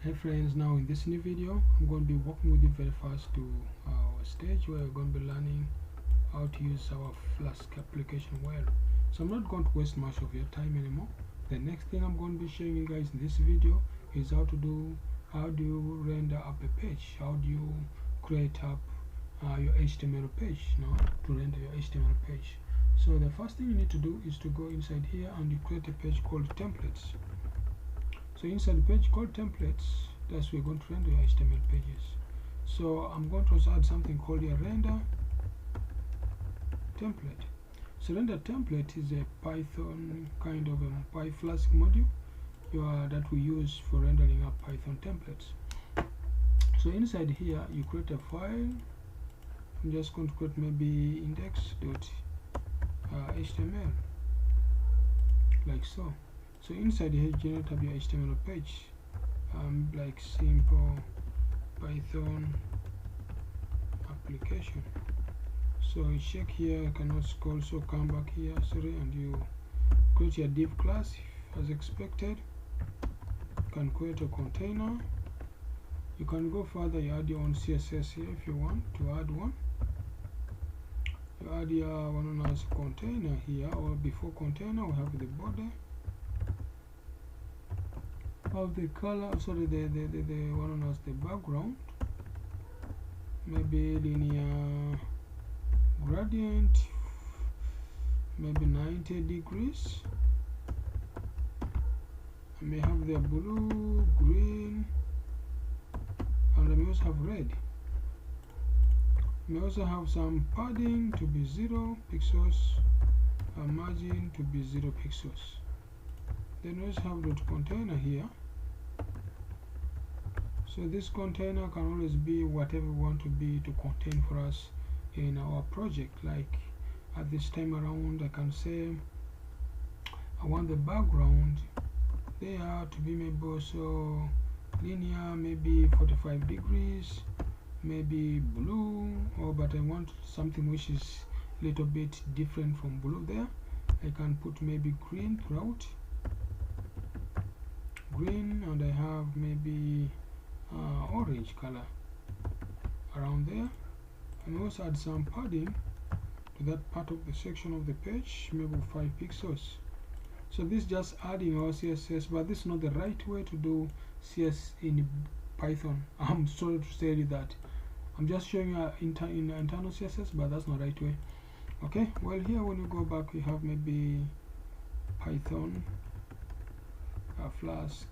Hey friends, now in this new video I'm going to be walking with you very fast to our stage where we're going to be learning how to use our Flask application well. So I'm not going to waste much of your time anymore. The next thing I'm going to be showing you guys in this video is how do you render up a page, how do you create up your HTML page, to render your HTML page. So the first thing you need to do is to go inside here and you create a page called templates. So inside the page called templates, that's where we're going to render your HTML pages. So I'm going to also add something called a render template. So render template is a Python kind of a Flask module that we use for rendering up Python templates. So inside here you create a file. I'm just going to create maybe index.html like so. So inside here you generate up your HTML page, like simple Python application. So you check here, you can also come back here, and you create your div class as expected. You can create a container. You can go further, you add your own CSS here if you want to add one. You add your one as container here, or before container we have the border of the color, the one as the background, maybe linear gradient, maybe 90 degrees. I may have the blue, green, and I may also have red. I may also have some padding to be 0 pixels, a margin to be 0 pixels. Then we also have the container here. So this container can always be whatever we want to be to contain for us in our project. Like at this time around, I can say I want the background there to be maybe also linear, maybe 45 degrees, maybe blue, but I want something which is a little bit different from blue there. I can put maybe green throughout, green, and I have maybe orange color around there. And also add some padding to that part of the section of the page, maybe 5 pixels. So this is just adding our CSS, but this is not the right way to do CSS in Python. I'm sorry to tell you that. I'm just showing you in internal CSS, but that's not the right way. Okay, well here when you go back we have maybe Python Flask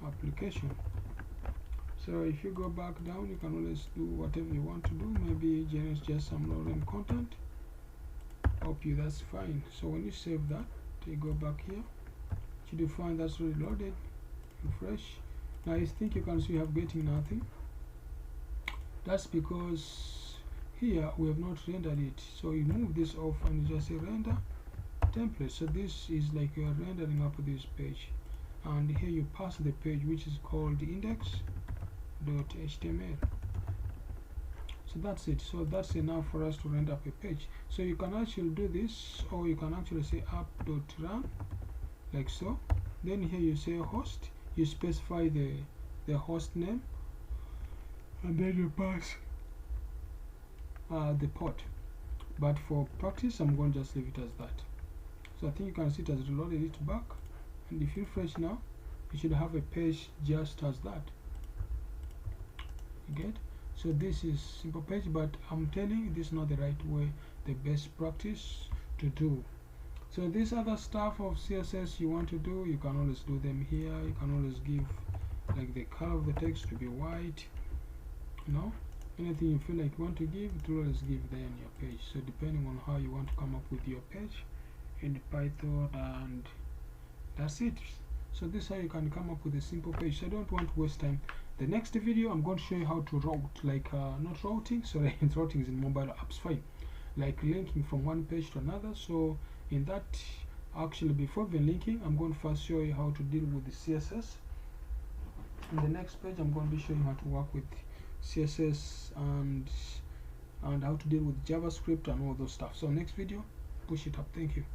application. So if you go back down, you can always do whatever you want to do, maybe generate just some low-end content. Hope you that's fine. So when you save that, you go back here, you do find that's already loaded, refresh. Now you think you can see you have getting nothing. That's because here we have not rendered it. So you move this off and you just say render template. So this is like you are rendering up this page, and here you pass the page which is called index.html. So that's it. So that's enough for us to render up a page. So you can actually do this, or you can actually say app.run like so. Then here you say host, you specify the host name, and then you pass the port. But for practice I'm going to just leave it as that. So I think you can see it has reloaded it back, and if you refresh now you should have a page just as that. You get? So this is simple page, but I'm telling you this is not the right way, the best practice to do. So this other stuff of CSS you want to do, you can always do them here. You can always give like the color of the text to be white, anything you feel like you want to give, it will always give there on your page. So depending on how you want to come up with your page in Python, and that's it. So this is how you can come up with a simple page. So I don't want to waste time. The next video I'm going to show you how to route, like not routing, sorry, routing is in mobile apps, fine, like linking from one page to another. So in that, actually before the linking, I'm going to first show you how to deal with the CSS. In the next page I'm going to be showing you how to work with CSS and how to deal with JavaScript and all those stuff. So next video, push it up. Thank you.